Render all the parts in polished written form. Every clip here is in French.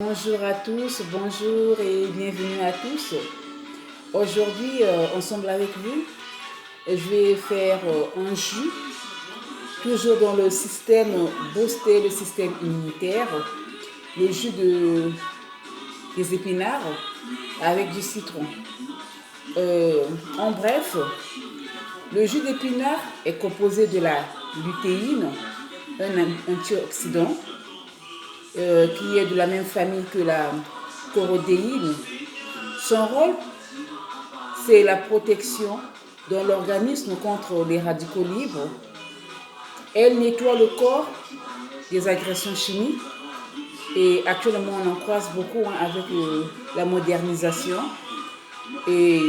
Bonjour à tous, bonjour et bienvenue à tous. Aujourd'hui, ensemble avec vous, je vais faire un jus, toujours dans le système, booster le système immunitaire, le jus des épinards avec du citron. En bref, le jus d'épinard est composé de la lutéine, un antioxydant, qui est de la même famille que la chorodéine. Son rôle, c'est la protection de l'organisme contre les radicaux libres. Elle nettoie le corps des agressions chimiques et actuellement on en croise beaucoup avec la modernisation. Et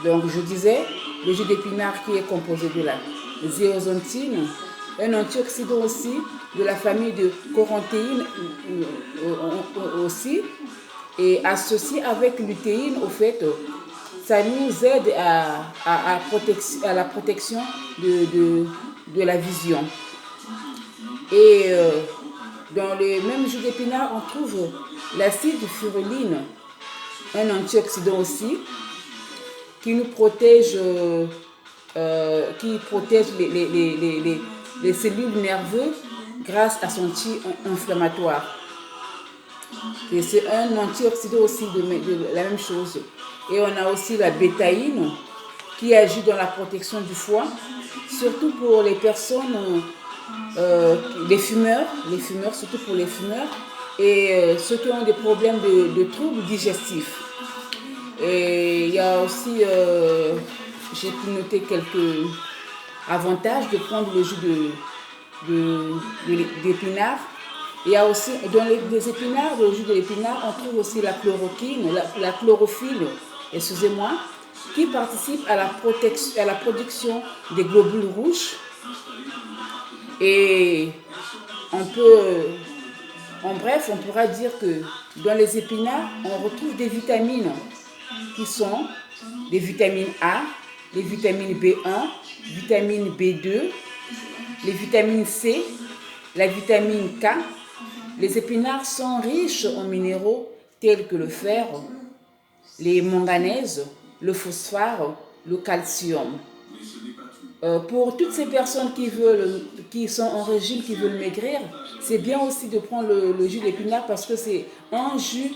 donc je disais, le jus d'épinard qui est composé de la zéaxanthine, un antioxydant aussi de la famille de choranthéine aussi, et associé avec lutéine, au fait, ça nous aide à la protection de la vision. Et dans le même jus d'épinard, on trouve l'acide furuline, un antioxydant aussi, qui nous protège, qui protège les cellules nerveuses grâce à son anti-inflammatoire. Et c'est un antioxydant aussi de la même chose. Et on a aussi la bétaïne qui agit dans la protection du foie, surtout pour les personnes, les fumeurs, surtout pour les fumeurs, et ceux qui ont des problèmes de troubles digestifs. Et il y a aussi, j'ai pu noter quelques avantages de prendre le jus d'épinard. Il y a aussi, dans les épinards, le jus de l'épinard, on trouve aussi la chloroquine, la chlorophylle, excusez-moi, qui participe à la production des globules rouges. Et on peut, en bref, on pourra dire que dans les épinards, on retrouve des vitamines qui sont des vitamines A, les vitamines B1, vitamine B2, les vitamines C, la vitamine K. Les épinards sont riches en minéraux tels que le fer, les manganèses, le phosphore, le calcium. Pour toutes ces personnes qui sont en régime, qui veulent maigrir, c'est bien aussi de prendre le jus d'épinard parce que c'est un jus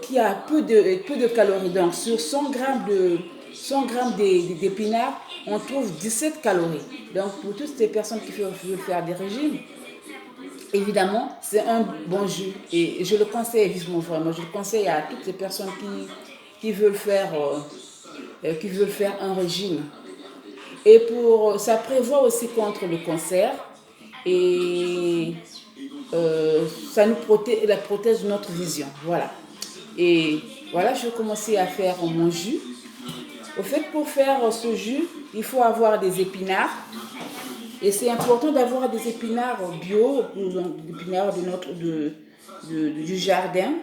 qui a peu de calories. Donc sur 100 grammes d'épinards, on trouve 17 calories. Donc pour toutes ces personnes qui veulent faire des régimes, évidemment, c'est un bon jus et je le conseille vivement vraiment. Je le conseille à toutes les personnes qui veulent faire un régime. Et ça prévoit aussi contre le cancer et ça nous protège notre vision. Voilà. Et voilà, je vais commencer à faire mon jus. Au fait, pour faire ce jus, il faut avoir des épinards. Et c'est important d'avoir des épinards bio, des épinards du jardin.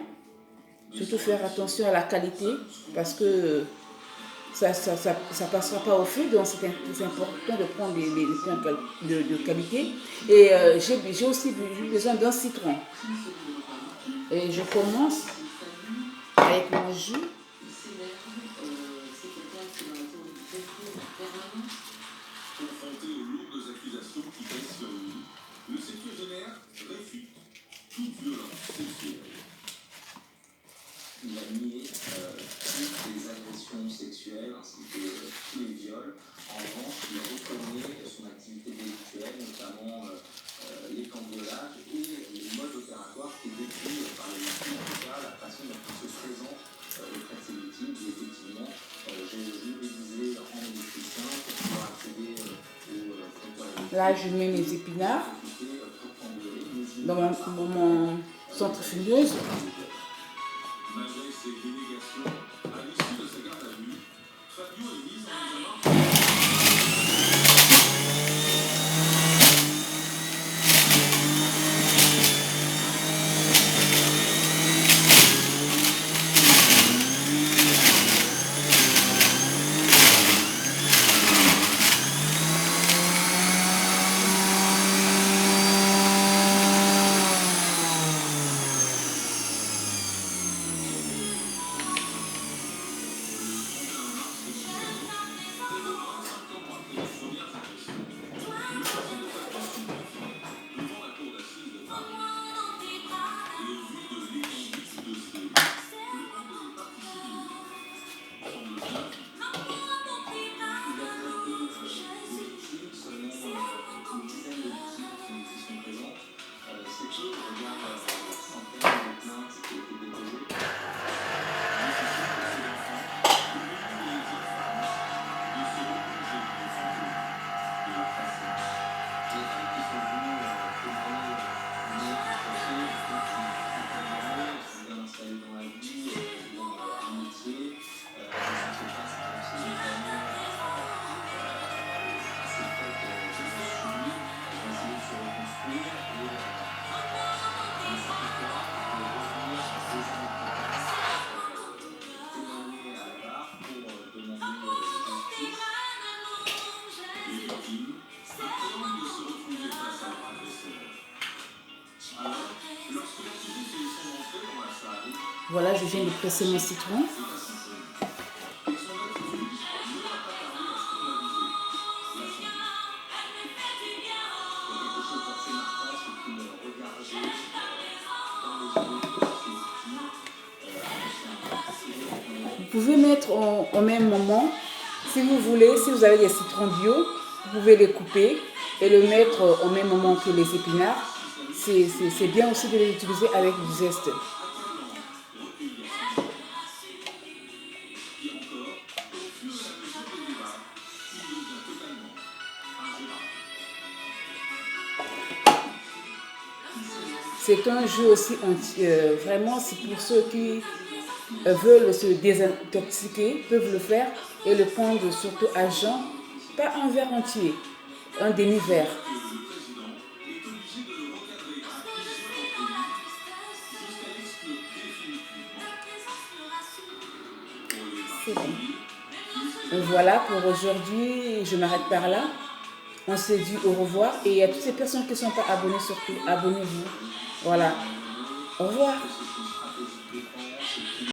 Surtout faire attention à la qualité parce que ça passera pas au feu, donc c'est important de prendre des épinards de qualité. Et j'ai aussi besoin d'un citron. Et je commence avec mon jus. Confronté aux lourdes accusations qui pèsent sur lui, le septuagénaire réfute toute violence sexuelle. Il a nié toutes les agressions sexuelles ainsi que tous les viols. En revanche, il reconnaît son activité délictuelle, notamment les cambriolages et les modes opératoires qui décrivent par les victimes, en tout cas, la façon dont il se présente auprès de ses victimes. Et effectivement, j'ai juridisé en électricien pour pouvoir accéder aux photos. Là, je mets mes épinards dans mon centrifugeuse. Malgré ses dénégations, à l'issue de sa garde à vue, Fabio est mis en examen. Voilà, je viens de presser mon citron. Vous pouvez mettre au même moment, si vous voulez, si vous avez des citrons bio, vous pouvez les couper et le mettre au même moment que les épinards. C'est bien aussi de les utiliser avec du zeste. C'est un jus aussi vraiment, c'est pour ceux qui veulent se désintoxiquer, peuvent le faire et le prendre surtout à jeun, pas un verre entier, un demi-verre. C'est bon. Voilà pour aujourd'hui, je m'arrête par là. On se dit au revoir et à toutes ces personnes qui ne sont pas abonnées, surtout abonnez-vous. Voilà. Au revoir.